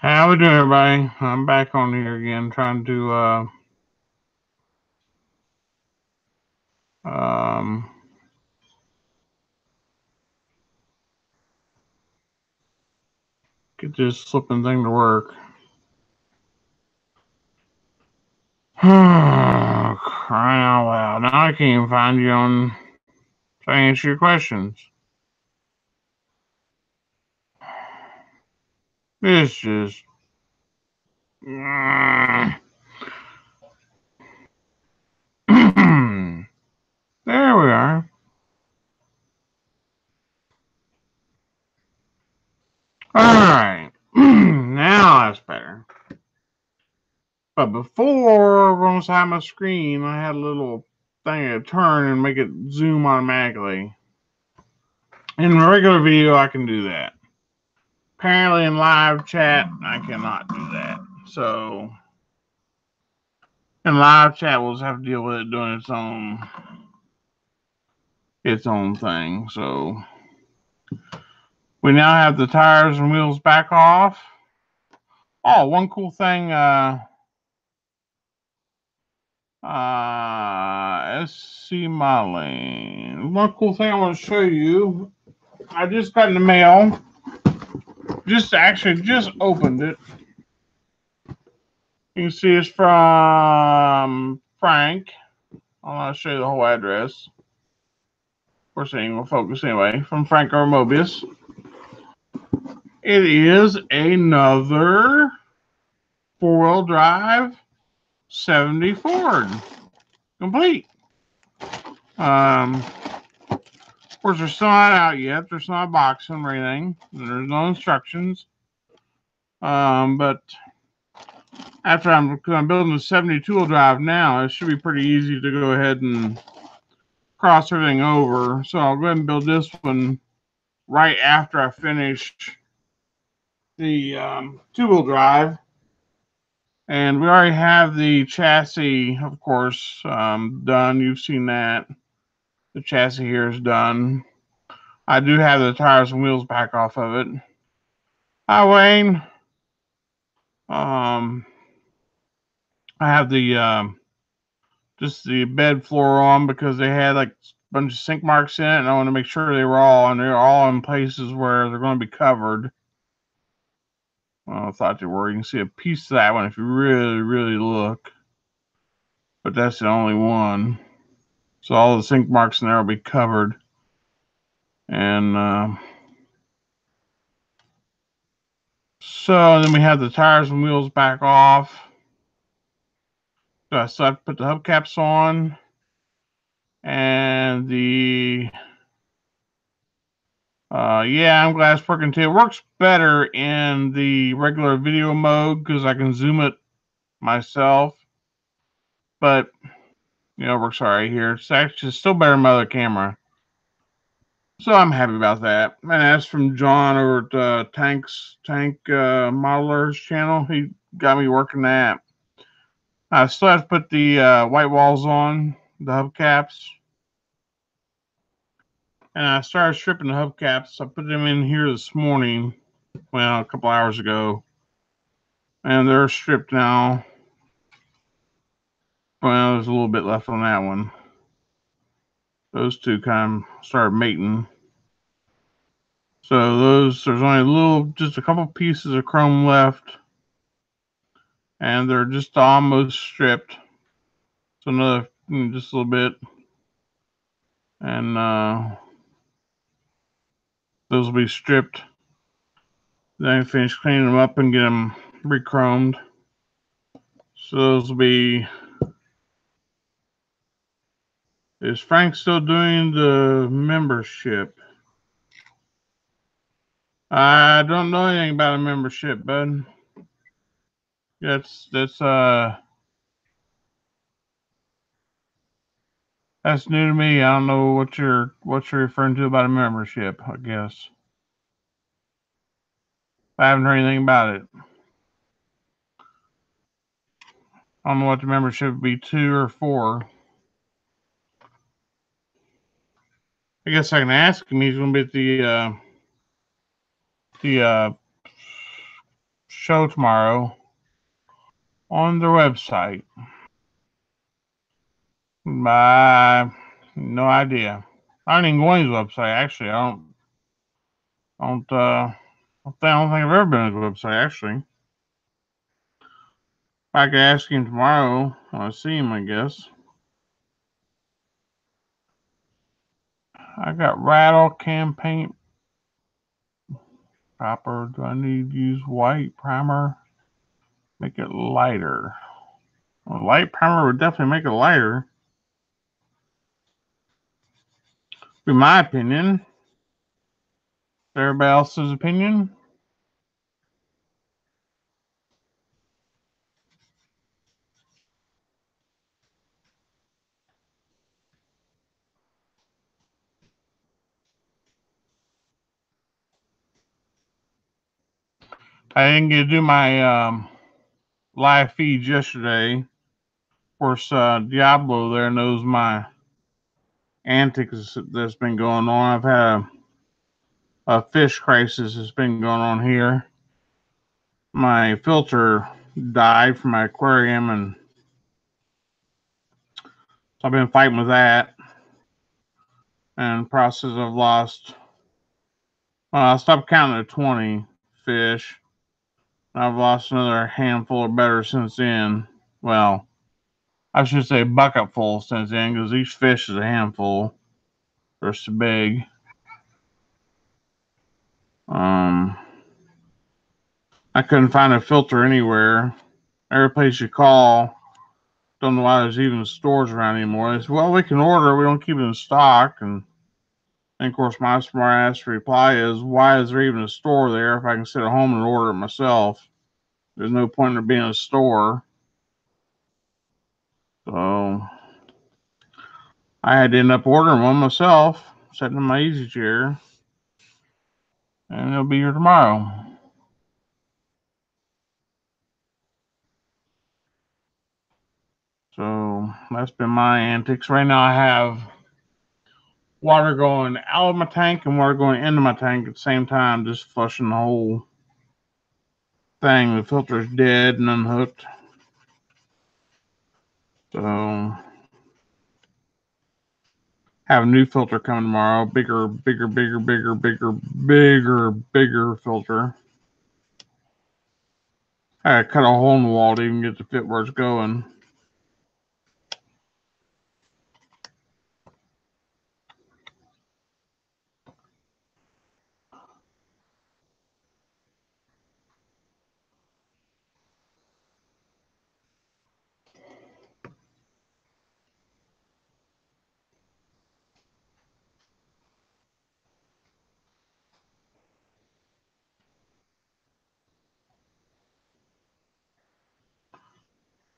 How we doing, everybody? I'm back on here again, trying to um, get this flipping thing to work. Crying out loud! Now I can't even find you on to answer your questions. It's just there we are. All right, now that's better. But before, once I had my screen, I had a little thing to turn and make it zoom automatically. In regular video, I can do that. Apparently, in live chat, I cannot do that. So, in live chat, we'll just have to deal with it doing its own thing. So, we now have the tires and wheels back off. Oh, one cool thing. SC modeling. One cool thing I want to show you. I just got in the mail. Just opened it. You can see it's from Frank. I'll show you the whole address. Of course, it ain't gonna focus anyway. From Franco Mobius. It is another four-wheel drive 70 Ford. Complete. Of course, they're still not out yet. There's not a box or anything. There's no instructions. But after I'm building a 72-wheel drive now, it should be pretty easy to go ahead and cross everything over. So I'll go ahead and build this one right after I finish the two-wheel drive. And we already have the chassis, of course, done. You've seen that. The chassis here is done. I do have the tires and wheels back off of it. Hi, Wayne. I have the just the bed floor on because they had like a bunch of sink marks in it, and I want to make sure they're all in places where they're going to be covered. Well, I thought they were. You can see a piece of that one if you really, really look. But that's the only one. So all the sink marks in there will be covered. And so then we have the tires and wheels back off. So I still have to put the hubcaps on. And yeah, I'm glad it's working too. It works better in the regular video mode because I can zoom it myself. But, it works all right here. It's actually still better than my other camera. So I'm happy about that. And that's from John over at Tank Modeler's channel. He got me working that. I still have to put the white walls on, the hubcaps. And I started stripping the hubcaps. I put them in here this morning, well, a couple hours ago. And they're stripped now. Well, there's a little bit left on that one. Those two kind of started mating. So there's only just a couple pieces of chrome left. And they're just almost stripped. So another, just a little bit. And those will be stripped. Then I finish cleaning them up and get them re-chromed. So those will be. Is Frank still doing the membership? I don't know anything about a membership, bud. That's new to me. I don't know what you're referring to about a membership, I guess. I haven't heard anything about it. I don't know what the membership would be, 2 or 4. I guess I can ask him. He's going to be at the show tomorrow on their website. No idea. I don't even go on his website. Actually, I don't think I've ever been on his website. Actually, I could ask him tomorrow when I see him, I guess. I got rattle can paint proper. Do I need to use white primer? Make it lighter. Well, light primer would definitely make it lighter. In my opinion. Everybody else's opinion? I didn't get to do my live feeds yesterday. Of course, Diablo there knows my antics that's been going on. I've had a fish crisis that's been going on here. My filter died from my aquarium, and so I've been fighting with that. And in the process, I've lost. I stopped counting at 20 fish. I've lost another handful or better since then. Well, I should say bucket full since then, because each fish is a handful. They're so big. I couldn't find a filter anywhere. Every place you call, don't know why there's even stores around anymore. They said, well, we can order, we don't keep it in stock. And of course, my smart ass reply is, why is there even a store there if I can sit at home and order it myself? There's no point in there being a store. So I had to end up ordering one myself, sitting in my easy chair, and it'll be here tomorrow. So that's been my antics. Right now I have water going out of my tank and water going into my tank at the same time, just flushing the whole thing. The filter's dead and unhooked. So have a new filter coming tomorrow. Bigger filter. I had to cut a hole in the wall to even get the fit where it's going.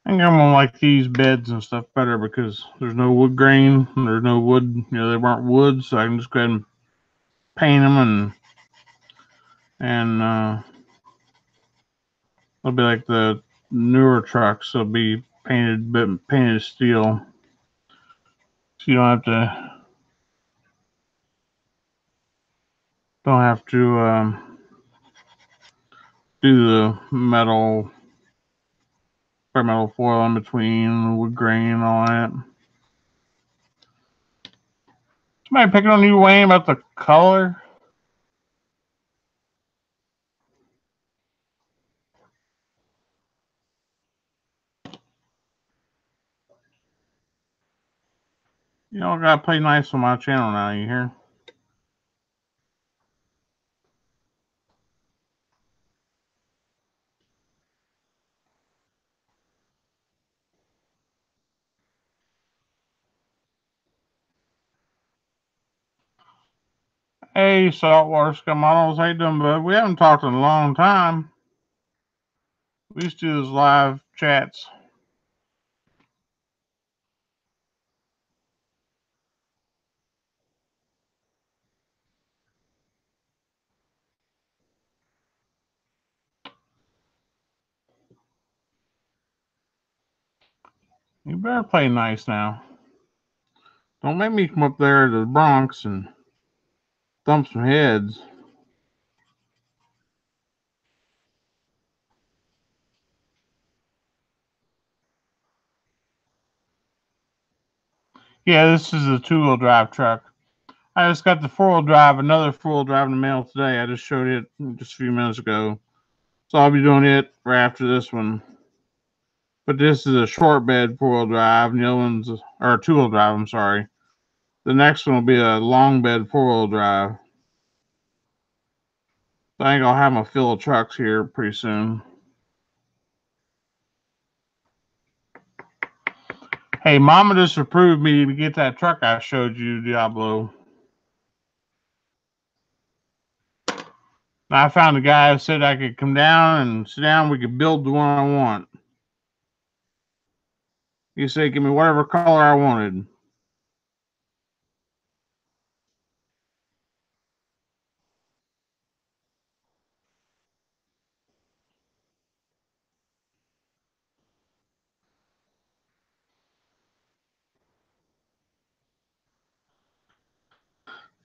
I think I'm gonna like these beds and stuff better because there's no wood grain. There's no wood. They weren't wood, so I can just go ahead and paint them and it'll be like the newer trucks. They'll be painted steel, so you don't have to do the metal foil in between, the wood grain and all that. Somebody picking on you, Wayne, about the color? You don't gotta play nice on my channel now, you hear? Hey, Saltwater Scamados, how you doing, bud? We haven't talked in a long time. We used to do those live chats. You better play nice now. Don't make me come up there to the Bronx and thump some heads. Yeah, this is a 2-wheel drive truck. I just got the 4-wheel drive, another 4-wheel drive in the mail today. I just showed it just a few minutes ago. So I'll be doing it right after this one. But this is a short bed 4-wheel drive, and the other one's or a 2-wheel drive. I'm sorry. The next one will be a long bed 4-wheel drive. So I think I'll have my fill of trucks here pretty soon. Hey, Mama just approved me to get that truck I showed you, Diablo. I found a guy who said I could come down and sit down. We could build the one I want. He said, give me whatever color I wanted.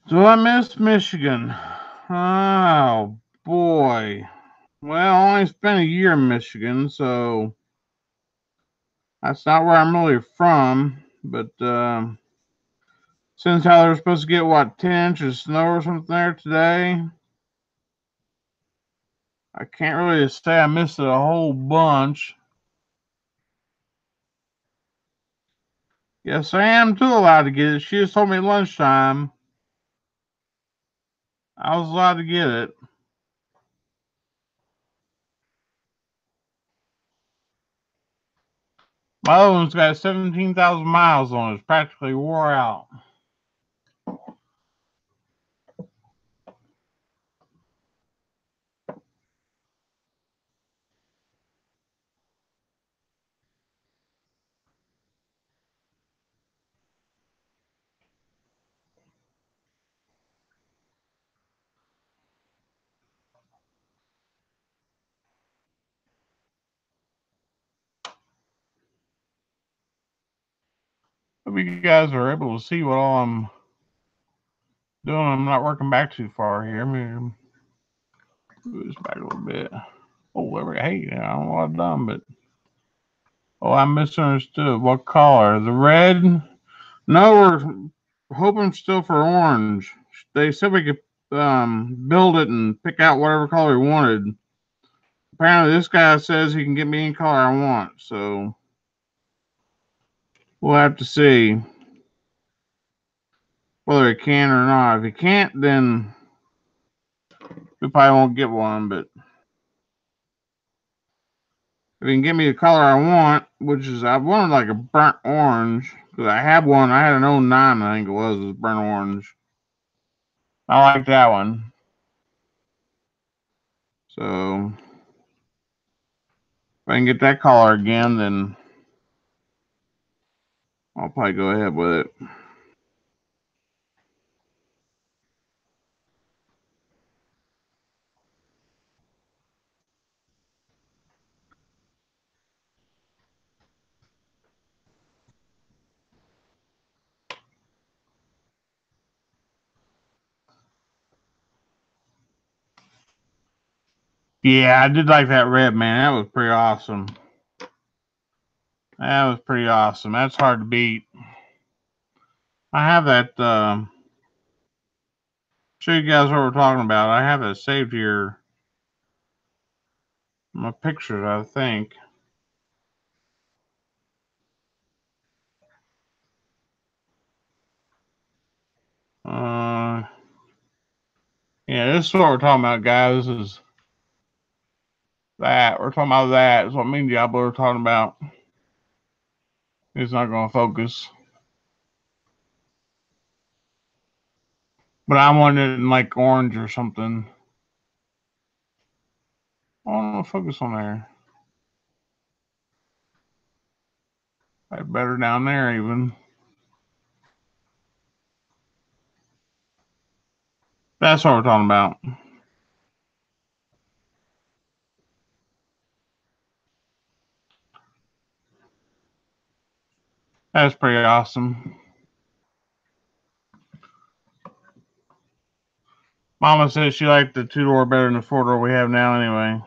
Do I miss Michigan? Oh, boy. Well, I only spent a year in Michigan, so that's not where I'm really from. But since how they're supposed to get, what, 10 inches of snow or something there today, I can't really say I missed it a whole bunch. Yes, I am too allowed to get it. She just told me at lunchtime I was allowed to get it. My other one's got 17,000 miles on it. It's practically wore out. Hope you guys are able to see what all I'm doing. I'm not working back too far here. Let me move this back a little bit. Oh, there we go. Hey, I don't know what I've done, but I misunderstood. What color? The red? No, we're hoping still for orange. They said we could build it and pick out whatever color we wanted. Apparently, this guy says he can get me any color I want, so we'll have to see whether he can or not. If he can't, then we probably won't get one, but if he can get me the color I want, which is, I wanted like a burnt orange, because I had one, I had an 09, I think it was burnt orange. I like that one. So, if I can get that color again, then I'll probably go ahead with it. Yeah, I did like that red, man. That was pretty awesome. That was pretty awesome. That's hard to beat. I have that, show you guys what we're talking about. I have it saved here. My pictures, I think. Yeah, this is what we're talking about, guys. This is that. We're talking about that. That's what me and Diablo are talking about. It's not going to focus. But I want it in like orange or something. I don't know, focus on there. Like better down there even. That's what we're talking about. That's pretty awesome. Mama says she liked the 2-door better than the 4-door we have now anyway.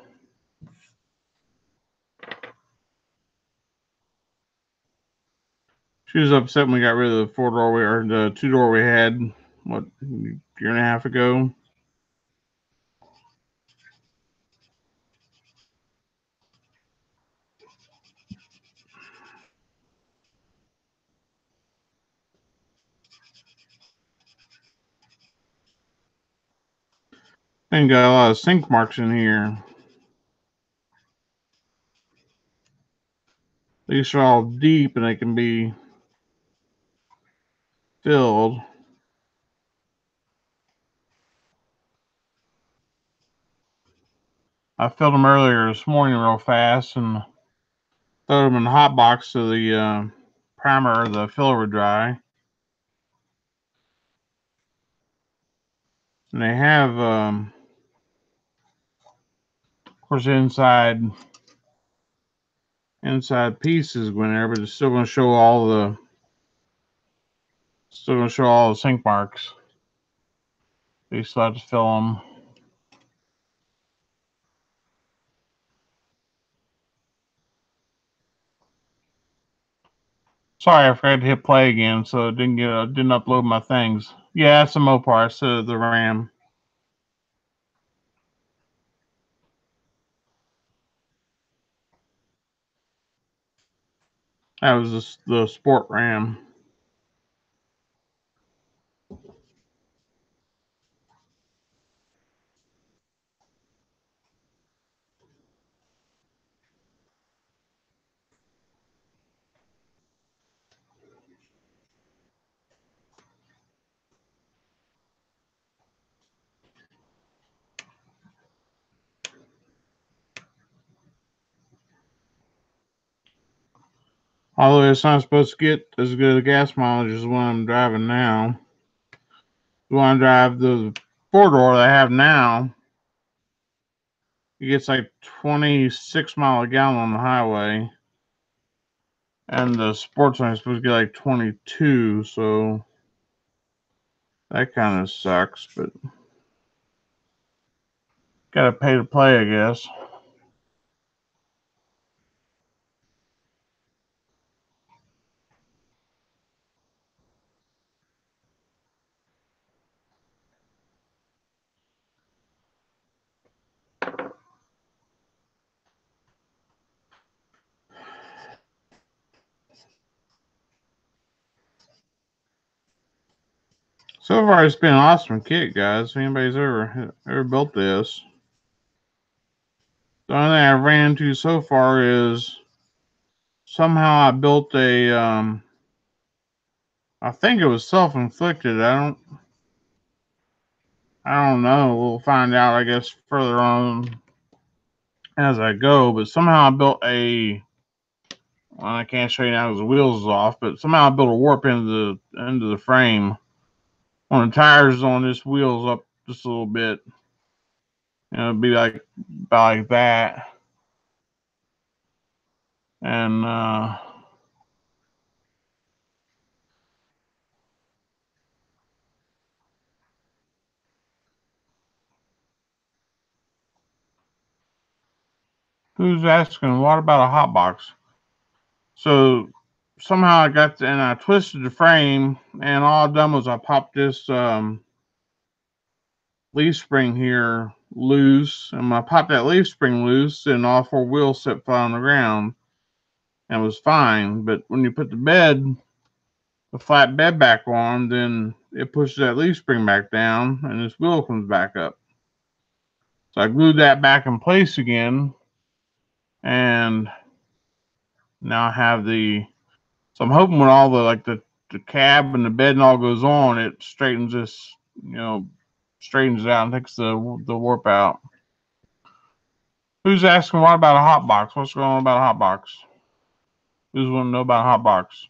She was upset when we got rid of the 4-door or the 2-door we had, what, a year and a half ago. And got a lot of sink marks in here. These are all deep and they can be filled. I filled them earlier this morning real fast and throw them in the hot box so the primer or the filler would dry. And they have, of course, inside pieces going there, but it's still going to show all the sink marks. You still have to fill them. Sorry, I forgot to hit play again, so it didn't upload my things. Yeah, it's a Mopar, it's the Ram. That was the Sport Ram. Although it's not supposed to get as good a gas mileage as the one I'm driving now. The one I drive, the 4-door that I have now, it gets like 26 miles a gallon on the highway. And the sports one is supposed to get like 22, so that kind of sucks, but gotta pay to play, I guess. So far, it's been an awesome kit, guys. If anybody's ever built this, the only thing I've ran into so far is somehow I built a I think it was self-inflicted. I don't know. We'll find out, I guess, further on as I go. But somehow I built well, I can't show you now because the wheels is off. But somehow I built a warp into the frame on the tires on this wheels up just a little bit. It'd be like about like that, and who's asking? What about a hot box? So somehow I got and I twisted the frame, and all I've done was I popped this leaf spring here loose, and when I popped that leaf spring loose, and all 4 wheels set flat on the ground, and it was fine. But when you put the flat bed back on, then it pushes that leaf spring back down, and this wheel comes back up. So I glued that back in place again, and now I have so I'm hoping when all the cab and the bed and all goes on, it straightens this, straightens it out and takes the warp out. Who's asking what about a hot box? What's going on about a hot box? Who's want to know about a hot box?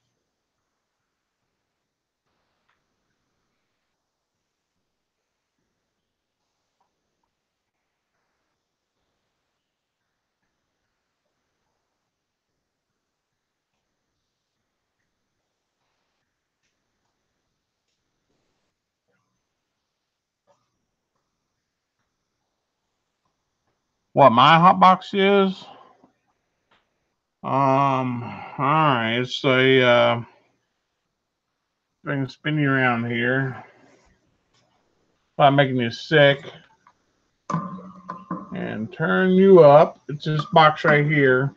What my hot box is? All right, it's a Thing spinning around here. Without making you sick. And turn you up. It's this box right here.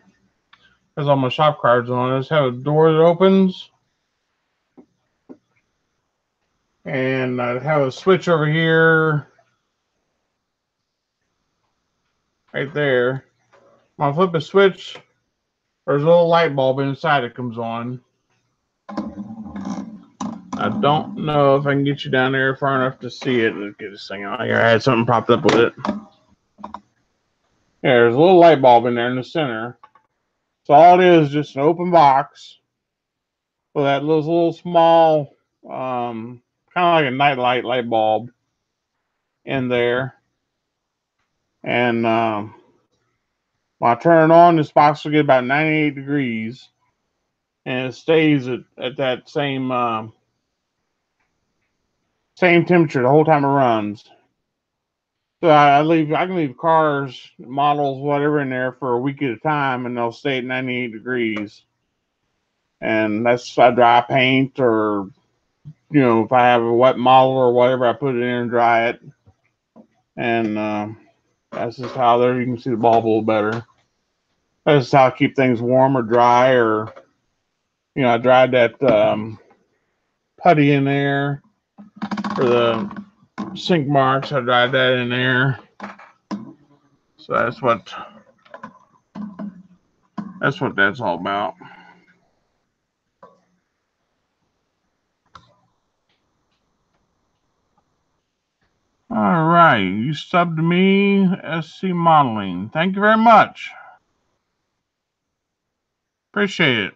Has all my shop cards on it. Just have a door that opens. And I have a switch over here. Right there. When I flip a switch, there's a little light bulb inside that comes on. I don't know if I can get you down there far enough to see it. Let's get this thing out here. I had something propped up with it. Yeah, there's a little light bulb in there in the center. So all it is just an open box with that little small, kind of like a nightlight light bulb in there. And when I turn it on, this box will get about 98 degrees. And it stays at that same temperature the whole time it runs. So I can leave cars, models, whatever in there for a week at a time, and they'll stay at 98 degrees. And that's if I dry paint, or if I have a wet model or whatever, I put it in and dry it. And that's just how there you can see the bulb a little better. That's just how I keep things warm or dry. Or I dried that putty in there for the sink marks. I dried that in there. So that's what that's all about. All right, you subbed me, SC Modeling. Thank you very much. Appreciate it.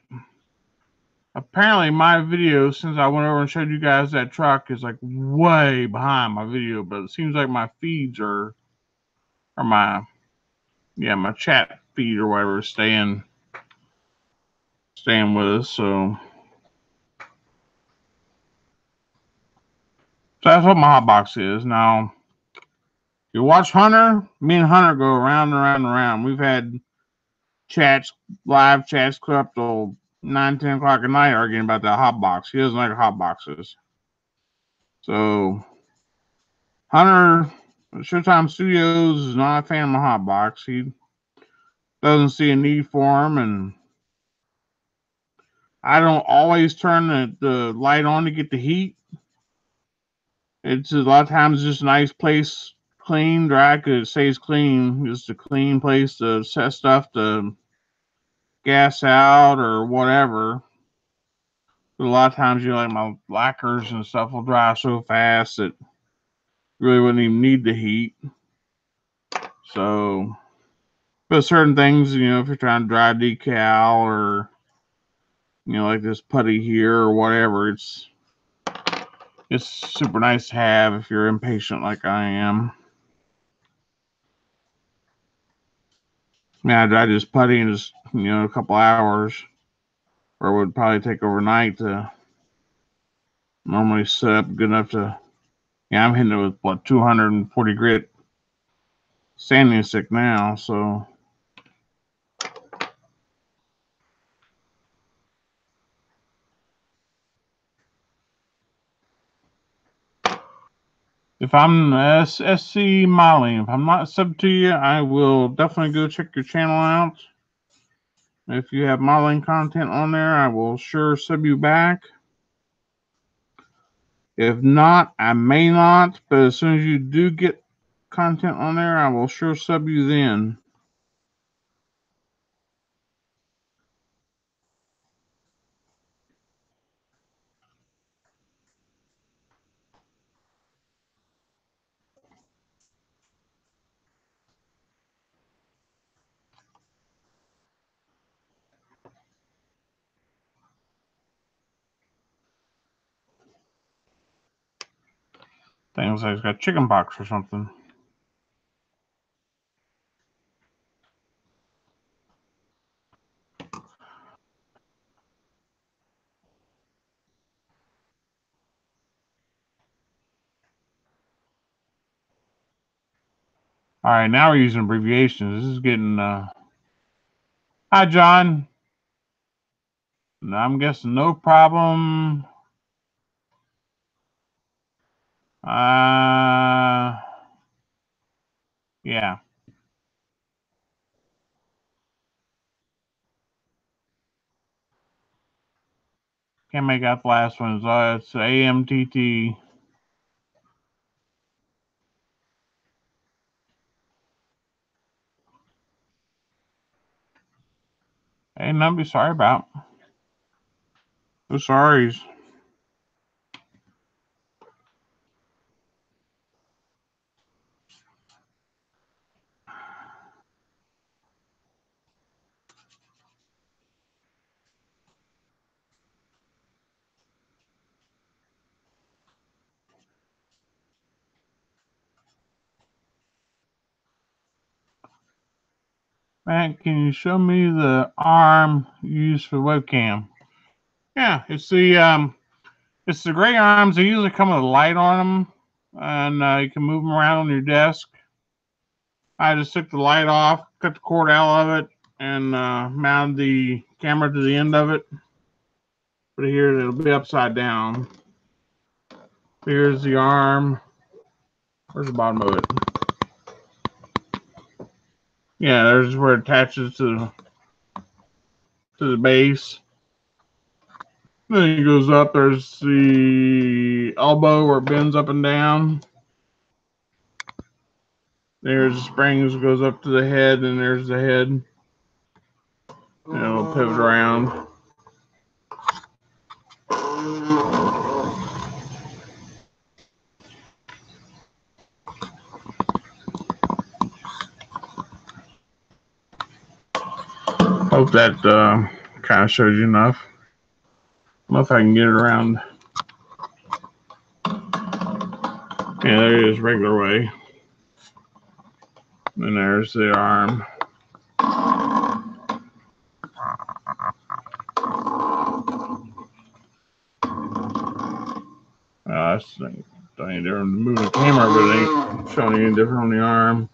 Apparently, my video, since I went over and showed you guys that truck, is like way behind my video, but it seems like my feeds are my chat feed or whatever is staying with us. So that's what my hot box is. Now, you watch Hunter, me and Hunter go around and around and around. We've had live chats up till 9, 10 o'clock at night arguing about that hot box. He doesn't like hot boxes. So Hunter, Showtime Studios, is not a fan of my hot box. He doesn't see a need for them, and I don't always turn the light on to get the heat. It's a lot of times just a nice place, clean, dry, because it stays clean. Just a clean place to set stuff to gas out or whatever. But a lot of times, like my lacquers and stuff will dry so fast that really wouldn't even need the heat. So, but certain things, if you're trying to dry decal or, like this putty here or whatever, it's super nice to have if you're impatient like I am. I dry this putty in just, a couple hours, or it would probably take overnight to normally set up good enough to, I'm hitting it with 240 grit sanding stick now, so. If I'm SC Modeling, if I'm not subbed to you, I will definitely go check your channel out. If you have modeling content on there, I will sure sub you back. If not, I may not, but as soon as you do get content on there, I will sure sub you then. Things like it's got chicken pox or something. All right, now we're using abbreviations. This is getting, hi, John. I'm guessing no problem. Yeah. Can't make out the last one. It's AMTT. Ain't nothing to be sorry about. No sorries. Man, can you show me the arm used for webcam? Yeah, it's the gray arms. They usually come with a light on them, and you can move them around on your desk. I just took the light off, cut the cord out of it, and mounted the camera to the end of it. But here it'll be upside down. Here's the arm. Where's the bottom of it? Yeah, there's where it attaches to the base. Then it goes up. There's the elbow where it bends up and down. There's the springs, goes up to the head, and there's the head. And it'll pivot around. Hope that kind of shows you enough. I don't know if I can get it around. Yeah, there it is, regular way. And there's the arm. That's don't any different to move the camera, but it ain't showing any different on the arm.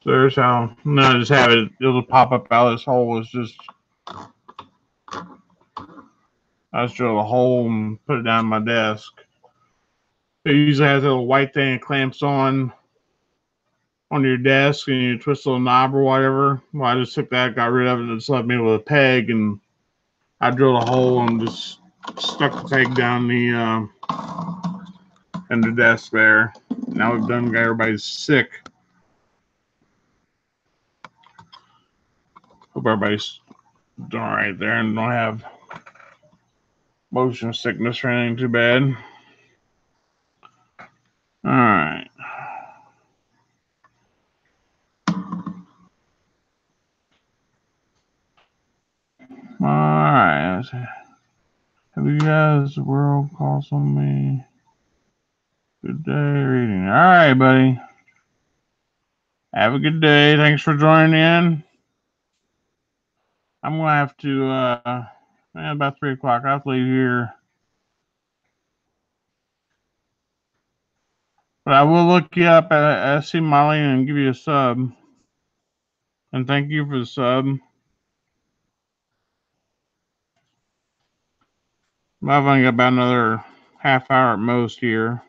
So there's how. No, I just have it. It'll pop up out of this hole. It's just I just drill a hole and put it down my desk. It usually has a little white thing that clamps on your desk, and you twist a little knob or whatever. Well, I just took that, got rid of it, and just left me with a peg, and I drilled a hole and just stuck the peg down the in the desk there. Now we've done got everybody sick. Hope everybody's doing all right there and don't have motion sickness or anything too bad. All right. All right. Have you guys the world calls on me? Good day reading. All right, buddy. Have a good day. Thanks for joining in. I'm gonna have to about 3 o'clock. I have to leave here. But I will look you up at SC Molly and give you a sub. And thank you for the sub. I've only got about another half hour at most here.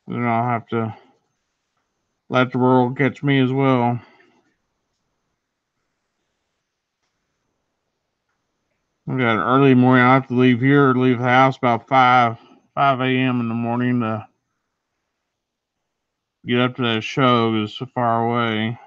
Then I'll have to let the world catch me as well. I got an early morning. I have to leave here, leave the house about 5 a.m. in the morning to get up to that show because it's so far away.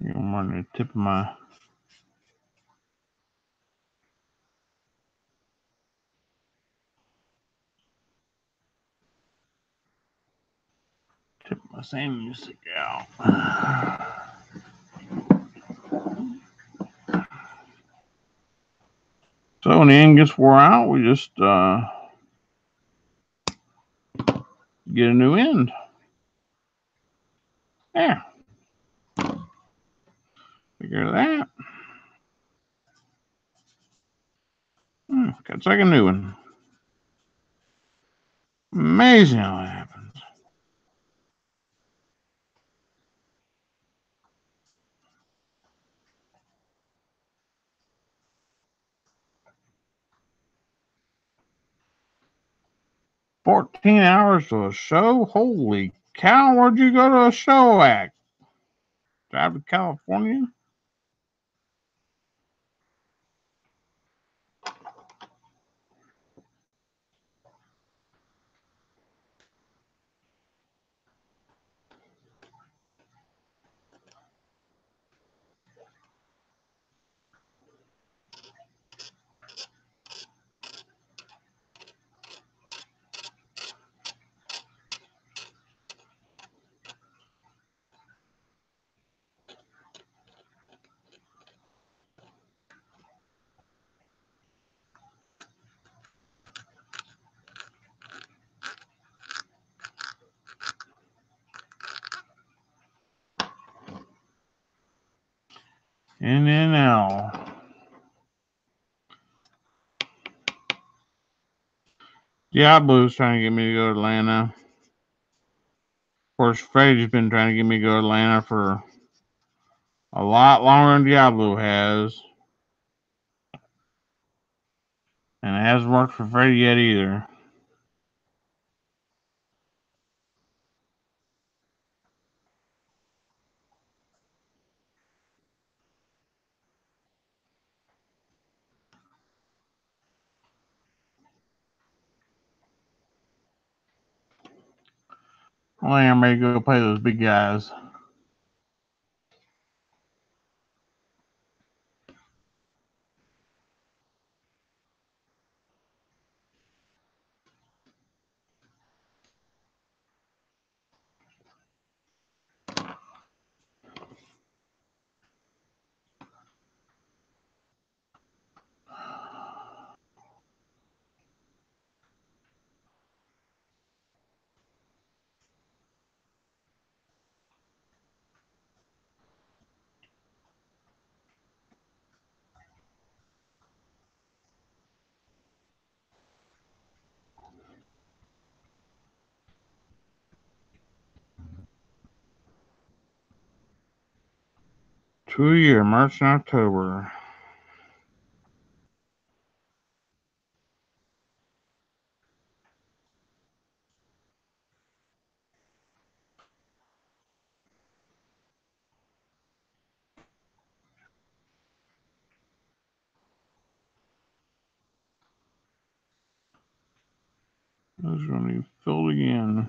I'm on the tip of my same music out. when the end gets wore out, we just get a new end. Yeah. Figure that. Got like a new one. Amazing how it happens. $14 to a show? Holy cow, where'd you go to a show at? Drive to California? NNL. Diablo's trying to get me to go to Atlanta. Of course, Freddie's been trying to get me to go to Atlanta for a lot longer than Diablo has. And it hasn't worked for Freddie yet either. Well, I'm ready to go play those big guys. Two a year, March and October. Those are going to be filled again.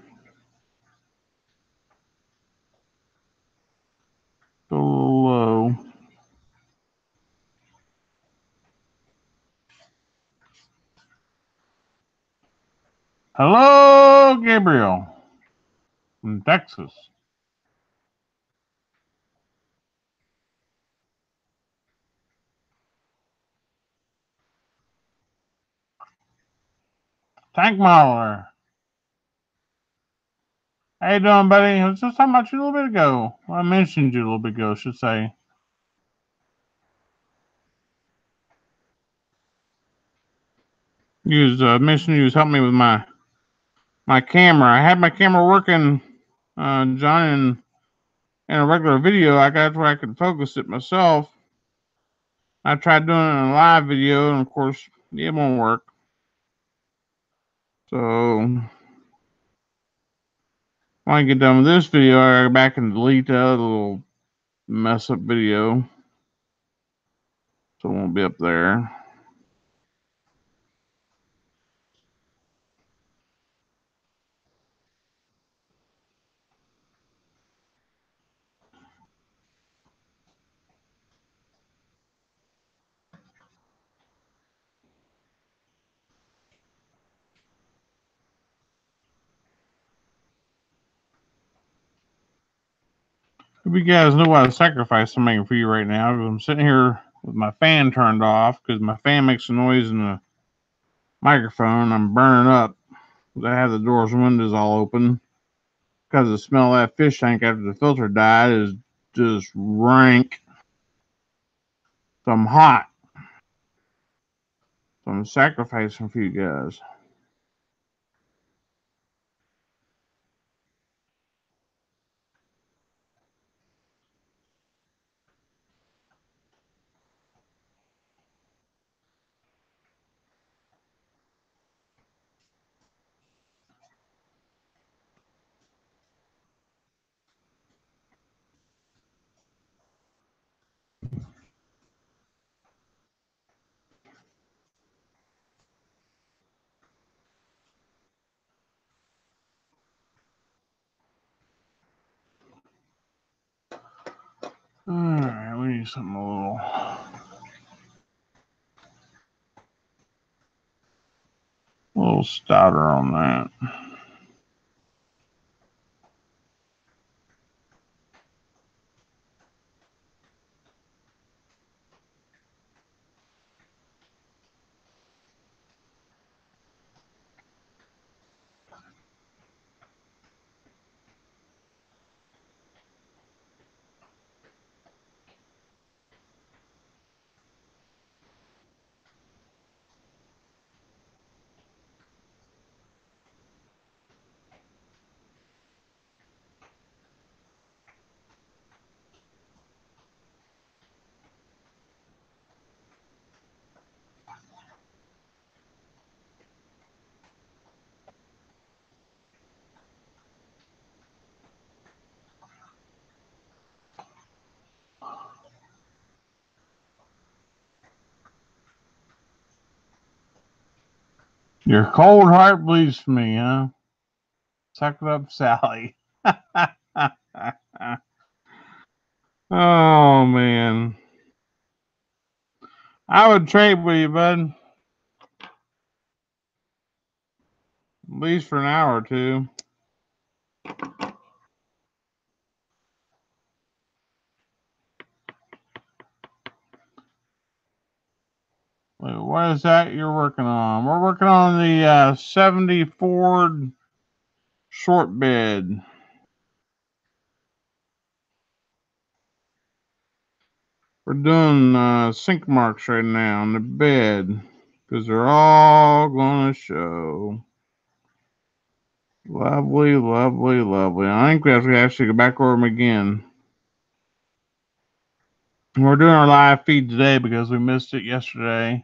Still a little low. Hello, Gabriel from Texas. Tank Modeler. How you doing, buddy? I was just talking about you a little bit ago. Well, I mentioned you a little bit ago, I should say. You was mentioning you was helping me with my camera. I had my camera working, John, in a regular video. I got where I could focus it myself. I tried doing it in a live video, and of course, it won't work. So when I get done with this video, I go back and delete that other little mess up video, so it won't be up there. If you guys know what a sacrifice I'm making for you right now, I'm sitting here with my fan turned off because my fan makes a noise in the microphone. I'm burning up. I have the doors and windows all open because the smell of that fish tank after the filter died is just rank. So I'm hot. So I'm sacrificing for you guys. Alright, we need something a little stouter on that. Your cold heart bleeds for me, huh? Suck it up, Sally. Oh, man. I would trade with you, bud. At least for an hour or two. Wait, what is that you're working on? We're working on the 70 Ford short bed. We're doing sink marks right now on the bed because they're all going to show. Lovely, lovely, lovely. I think we have to actually go back over them again. We're doing our live feed today because we missed it yesterday.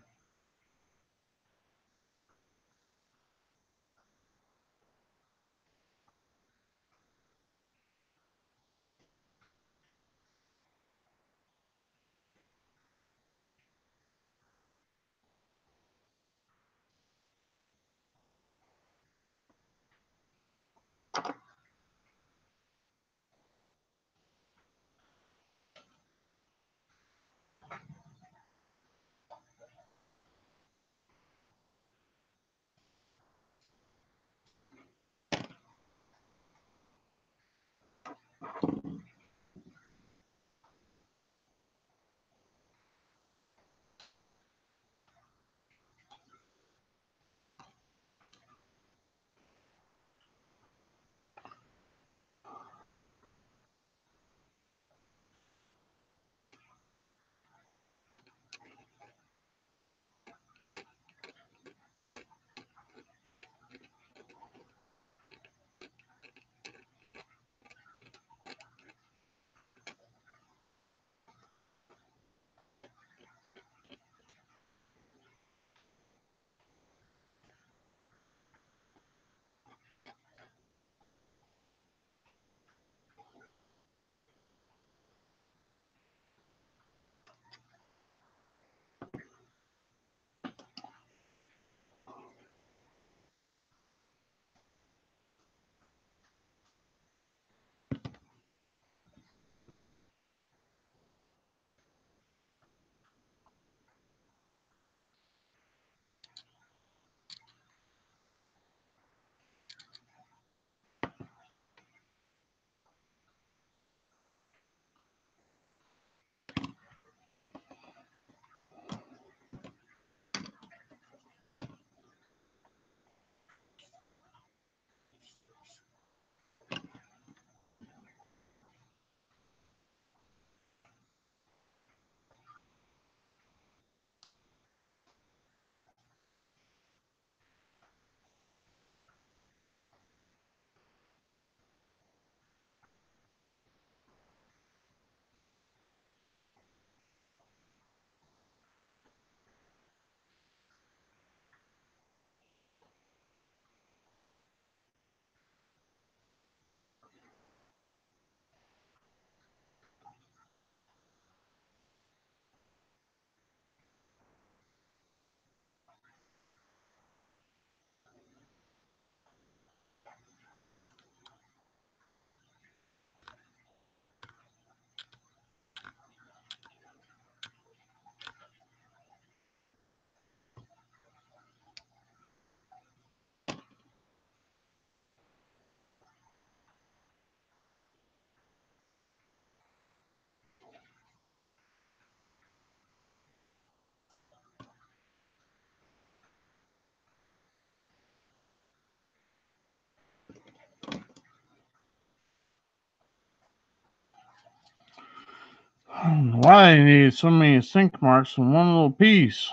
Why do you need so many sink marks in one little piece?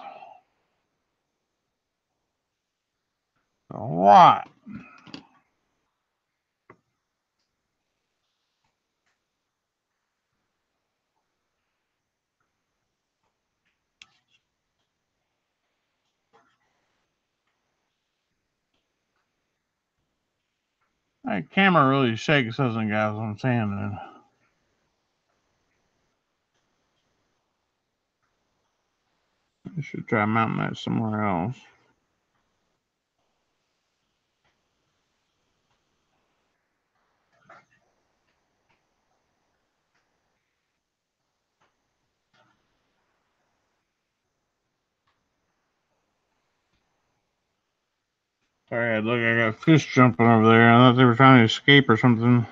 A lot. That camera really shakes, doesn't it, guys? What I'm saying. Then. I should try mounting that somewhere else. Sorry, look, I got fish jumping over there. I thought they were trying to escape or something.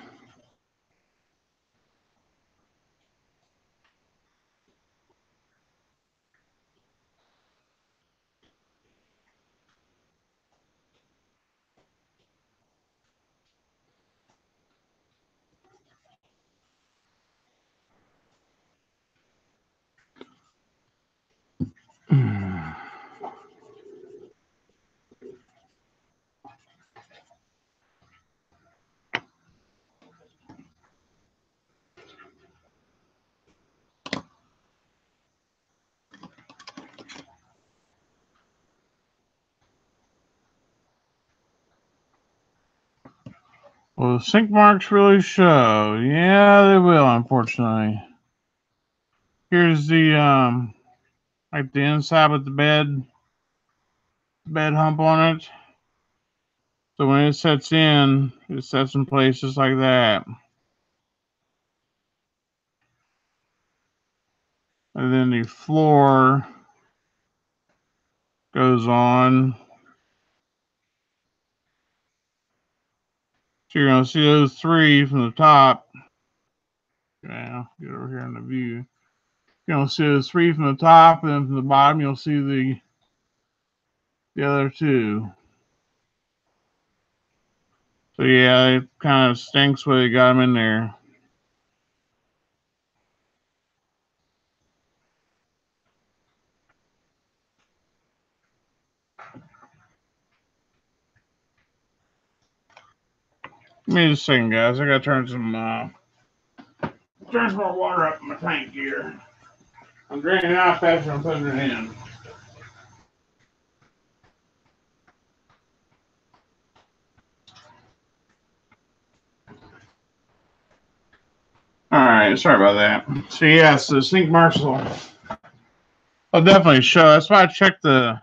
Well, the sink marks really show. Yeah, they will, unfortunately. Here's the like the inside with the bed hump on it. So when it sets in place just like that. And then the floor goes on. So you're gonna see those three from the top. Yeah, get over here in the view. You're gonna see those three from the top, and then from the bottom you'll see the other two. So yeah, it kind of stinks where they got them in there. Give me just a second, guys. I gotta turn some more water up in my tank here. I'm draining it out faster than I'm putting it in. All right, sorry about that. So yes, the sink marks will definitely show. That's why I checked the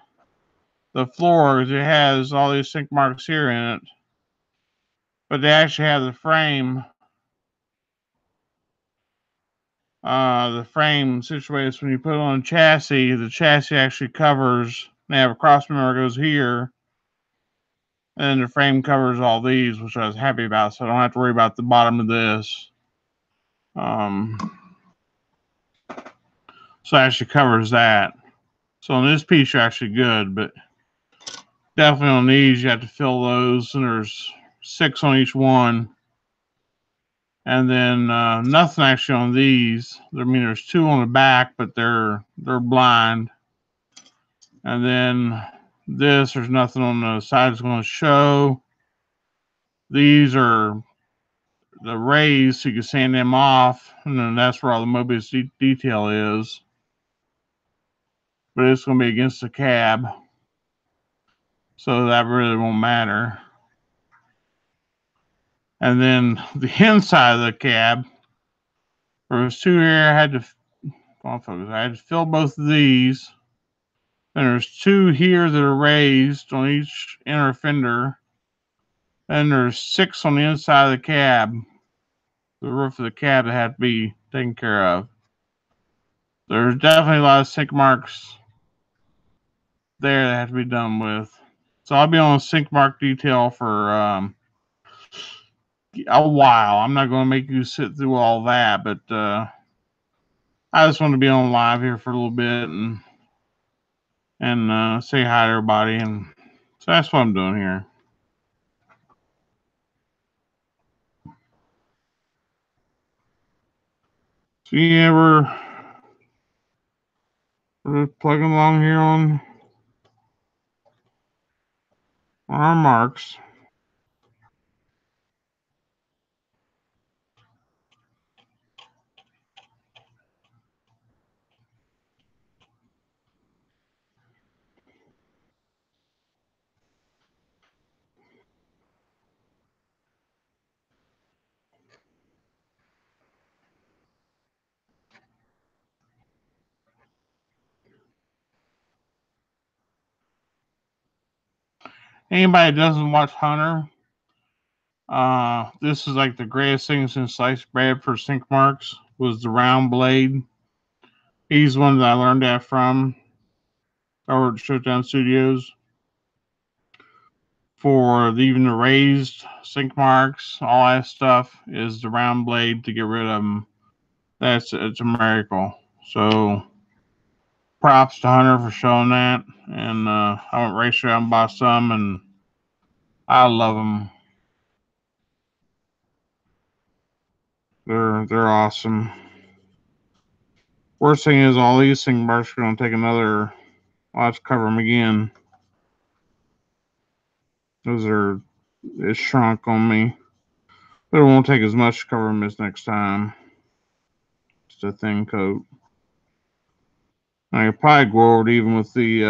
floor, because it has all these sink marks here in it. But they actually have the frame situated. When you put it on a chassis, the chassis actually covers. They have a cross member goes here, and the frame covers all these, which I was happy about, so I don't have to worry about the bottom of this. So it actually covers that. So on this piece, you're actually good, but definitely on these, you have to fill those, and there's 6 on each one. And then nothing actually on these. I mean, there's 2 on the back, but they're blind. And then this, there's nothing on the side that's going to show. These are the rays, so you can sand them off, and then that's where all the Mobius detail is. But it's going to be against the cab, so that really won't matter. And then the inside of the cab, there was 2 here. I had to fill both of these. And there's 2 here that are raised on each inner fender. And there's 6 on the inside of the cab, the roof of the cab, that have to be taken care of. There's definitely a lot of sink marks there that have to be done with. So I'll be on sink mark detail for a while. I'm not going to make you sit through all that, but I just want to be on live here for a little bit and say hi to everybody. And so that's what I'm doing here. So yeah, we're We're just plugging along here on our marks. Anybody that doesn't watch Hunter, this is like the greatest thing since sliced bread for sink marks was the round blade. He's one that I learned that from over at Showdown Studios. For even the raised sink marks, all that stuff is the round blade to get rid of them. It's a miracle. So props to Hunter for showing that. And I went race around and bought some, and I love them. They're awesome. Worst thing is all these sink marks are going to take another. I'll have to cover them again. It's shrunk on me. But it won't take as much to cover them as next time. Just a thin coat. I could probably go over it even with the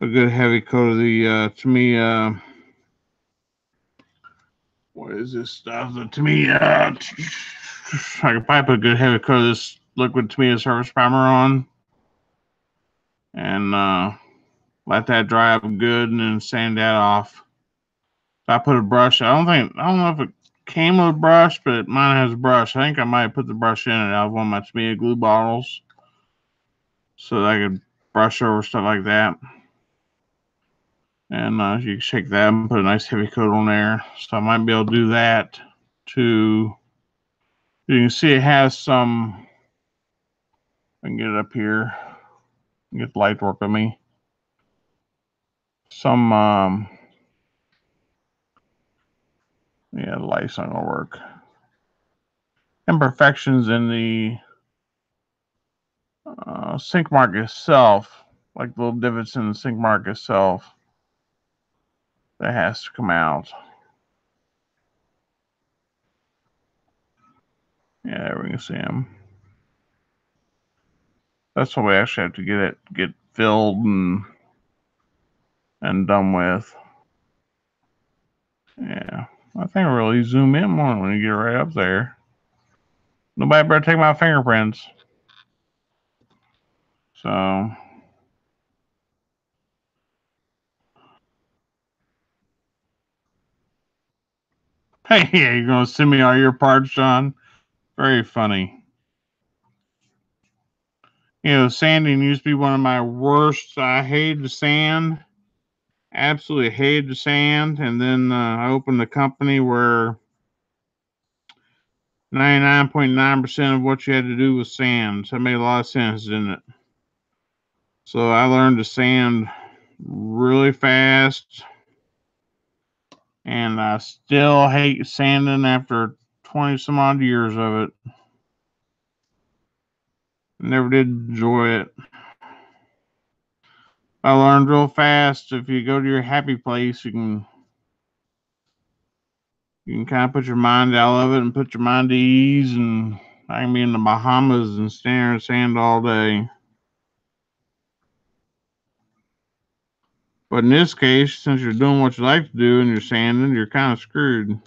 a good heavy coat of the Tamiya. What is this stuff? The Tamiya. I could probably put a good heavy coat of this liquid Tamiya surface primer on, and let that dry up good, and then sand that off. I put a brush. I don't know if it came with a brush, but mine has a brush. I think I might put the brush in it out of one of my Tamiya glue bottles, so that I could brush over stuff like that. And you can shake that and put a nice heavy coat on there. So I might be able to do that too. You can see it has some. I can get it up here. Get the light to work with me. Some yeah, the light's not gonna work. Imperfections in the sink mark itself, like little divots in the sink mark itself, that has to come out. Yeah, there we can see them. That's what we actually have to get filled and done with. Yeah, I think I really zoom in more when you get right up there. Nobody better take my fingerprints. So, hey, yeah, you're gonna send me all your parts, John? Very funny. You know, sanding used to be one of my worst. I hated to sand. Absolutely hated to sand. And then I opened a company where 99.9% of what you had to do was sand. So it made a lot of sense, didn't it? So I learned to sand really fast. And I still hate sanding after 20 some odd years of it. Never did enjoy it. I learned real fast. If you go to your happy place, you can kind of put your mind out of it and put your mind at ease. And I can be in the Bahamas and stare at sand all day. But in this case, since you're doing what you like to do and you're sanding, you're kind of screwed.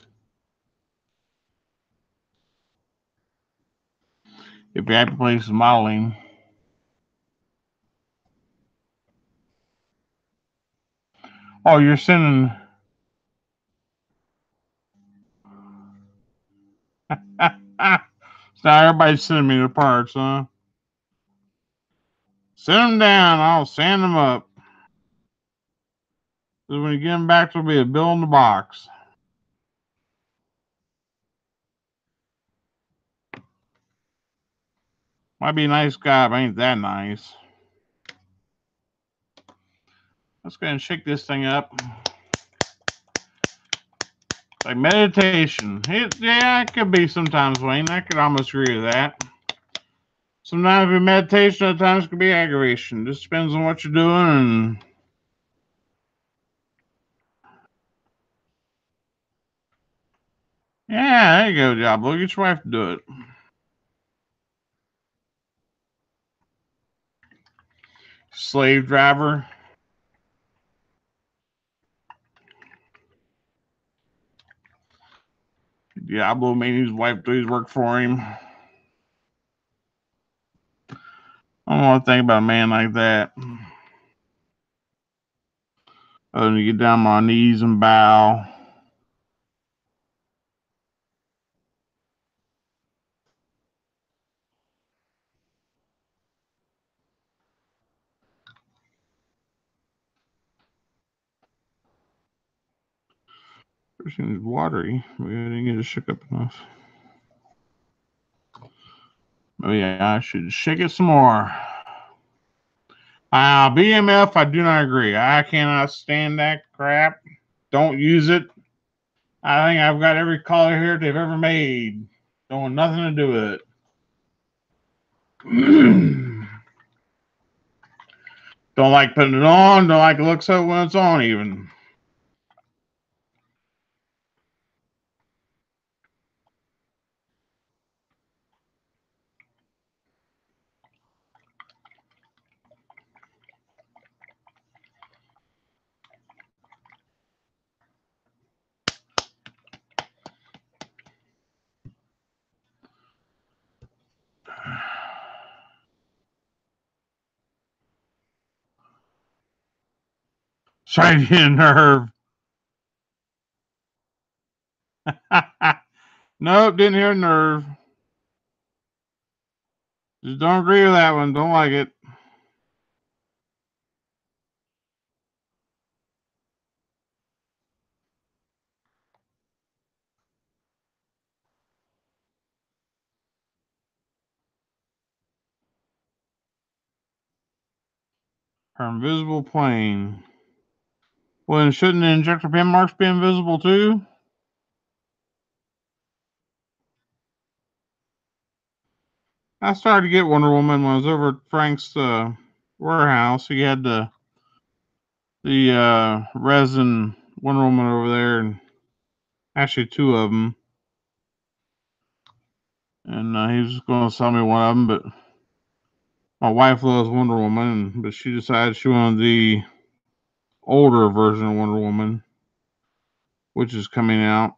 If your happy place is modeling. Oh, you're sending. So now everybody's sending me the parts, huh? Send them down. I'll sand them up. So when you get them back, there'll be a bill in the box. Might be a nice guy, but ain't that nice. Let's go ahead and shake this thing up. Like meditation. Yeah, it could be sometimes, Wayne. I could almost agree with that. Sometimes it be meditation, other times it could be aggravation. Just depends on what you're doing. And yeah, there you go, Diablo. Get your wife to do it. Slave driver. Diablo made his wife do his work for him. I don't want to think about a man like that. Other than to get down on my knees and bow. Everything is watery. Maybe I didn't get it shook up enough. Maybe I should shake it some more. BMF, I do not agree. I cannot stand that crap. Don't use it. I think I've got every color here they've ever made. Don't want nothing to do with it. Don't like putting it on. Don't like it looks so when it's on even. Sorry to get a nerve. Nope, didn't hear a nerve. Just don't agree with that one. Don't like it. Her invisible plane. Well, then shouldn't the injector pin marks be invisible too? I started to get Wonder Woman when I was over at Frank's warehouse. He had the resin Wonder Woman over there, and actually two of them. And he was going to sell me one of them, but my wife loves Wonder Woman, but she decided she wanted the older version of Wonder Woman, which is coming out.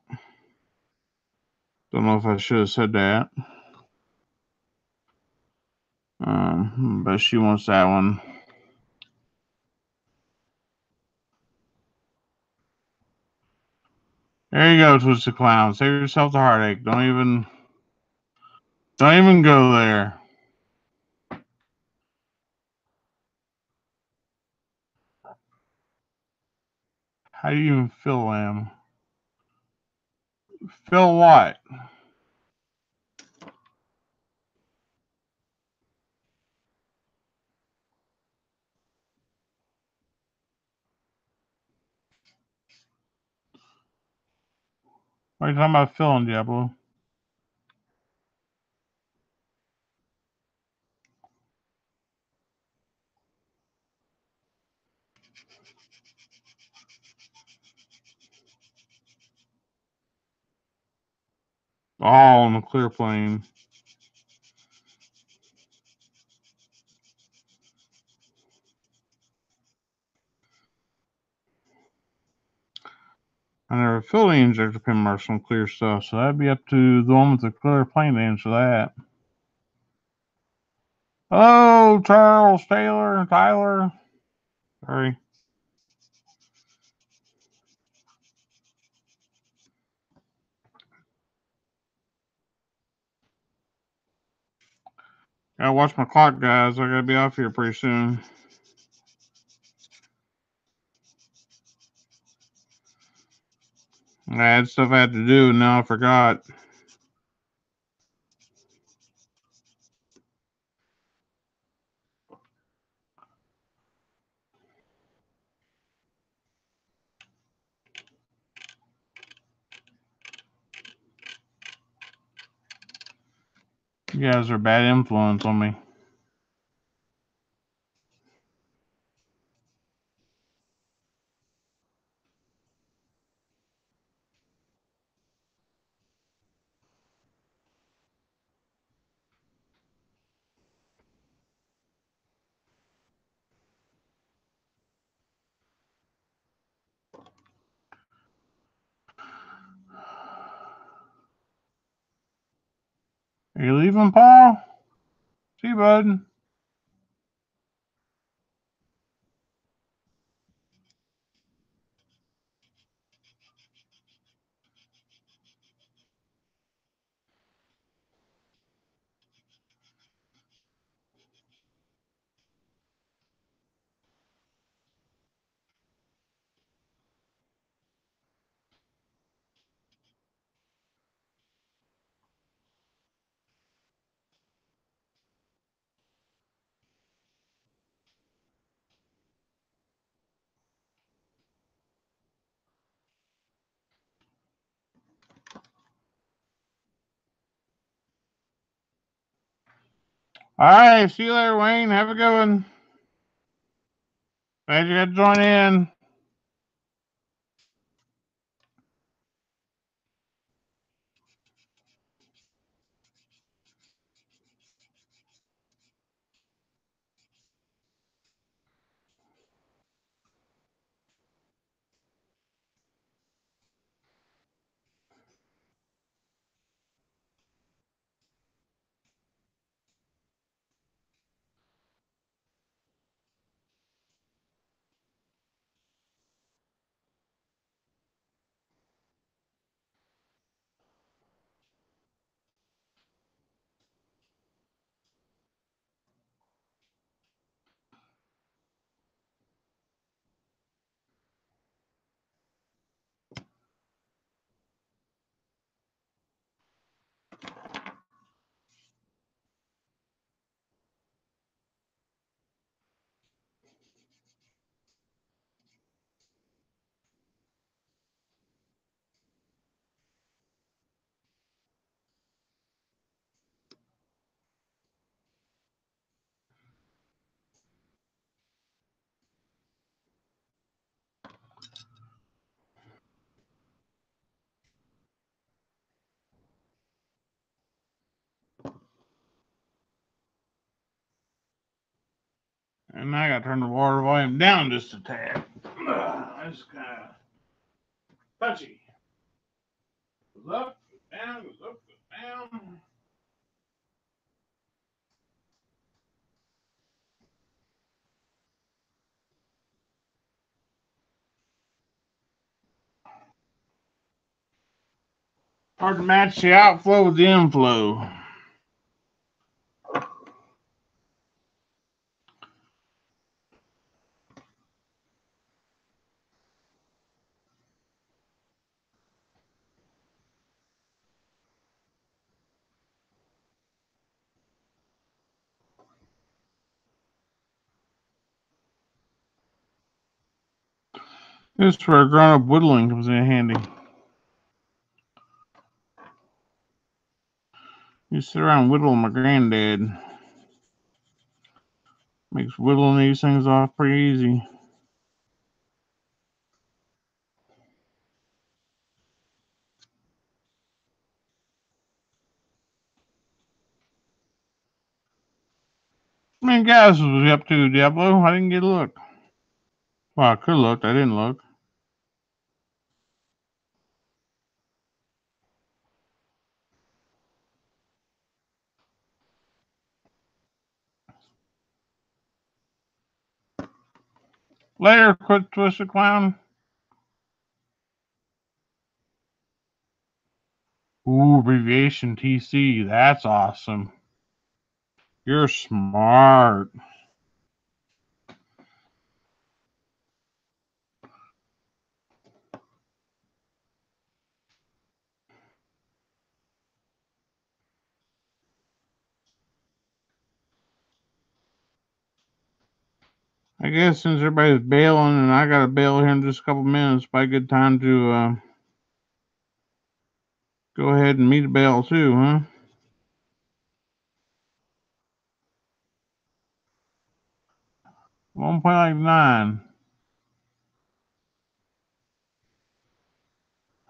Don't know if I should have said that. But she wants that one. There you go, Twisted Clown. Save yourself the heartache. Don't even go there. How do you even feel, Lamb? Feel what? What are you talking about feeling, Diablo? All on the clear plane. I never filled any injector pin marks on clear stuff, so that'd be up to the one with the clear plane to answer that. Oh, Charles Taylor, Tyler. Sorry. Gotta watch my clock, guys. I gotta be off here pretty soon. I had stuff I had to do, and now I forgot. You guys are a bad influence on me. Are you leaving, Paul? See you, bud. All right, see you later, Wayne. Have a good one. Glad you got to join in. And I got to turn the water volume down just a tad. That's kind of touchy. Goes up, goes down, goes up, goes down. Hard to match the outflow with the inflow. This is where grown up whittling comes in handy. You sit around and whittle my granddad. Makes whittling these things off pretty easy. How many guys was we up to, Diablo? I didn't get a look. Well, I could have looked. I didn't look. Later, quick twisted clown. Ooh, abbreviation TC. That's awesome. You're smart. I guess since everybody's bailing and I got to bail here in just a couple minutes, probably a good time to go ahead and meet a bail too, huh? 1.9.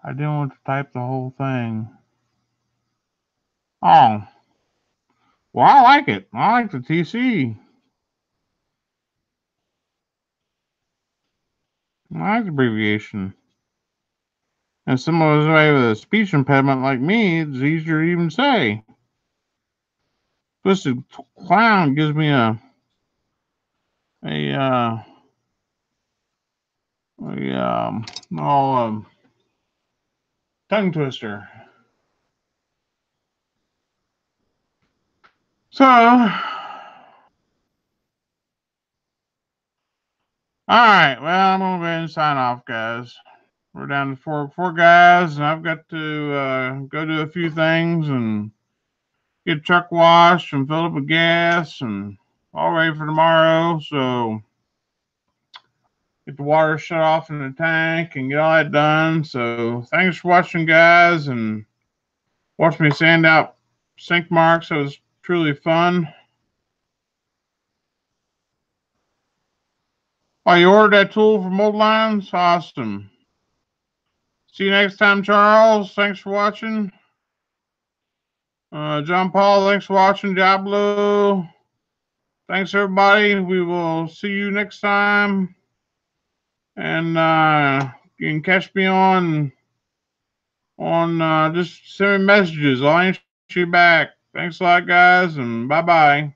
I didn't want to type the whole thing. Oh. Well, I like it. I like the TC. I like the abbreviation. And someone who's with a speech impediment like me, it's easier to even say. Twisted Clown gives me a tongue twister. So, all right. Well, I'm gonna go ahead and sign off, guys. We're down to four guys, and I've got to go do a few things and get truck washed and fill up with gas and all ready for tomorrow. So get the water shut off in the tank and get all that done. So thanks for watching, guys, and watch me sand out sink marks. It was truly fun. Oh, you ordered that tool from Old Lines? Awesome. See you next time, Charles. Thanks for watching. John Paul, thanks for watching. Diablo. Thanks, everybody. We will see you next time. And you can catch me on just send me messages. I'll answer you back. Thanks a lot, guys, and bye-bye.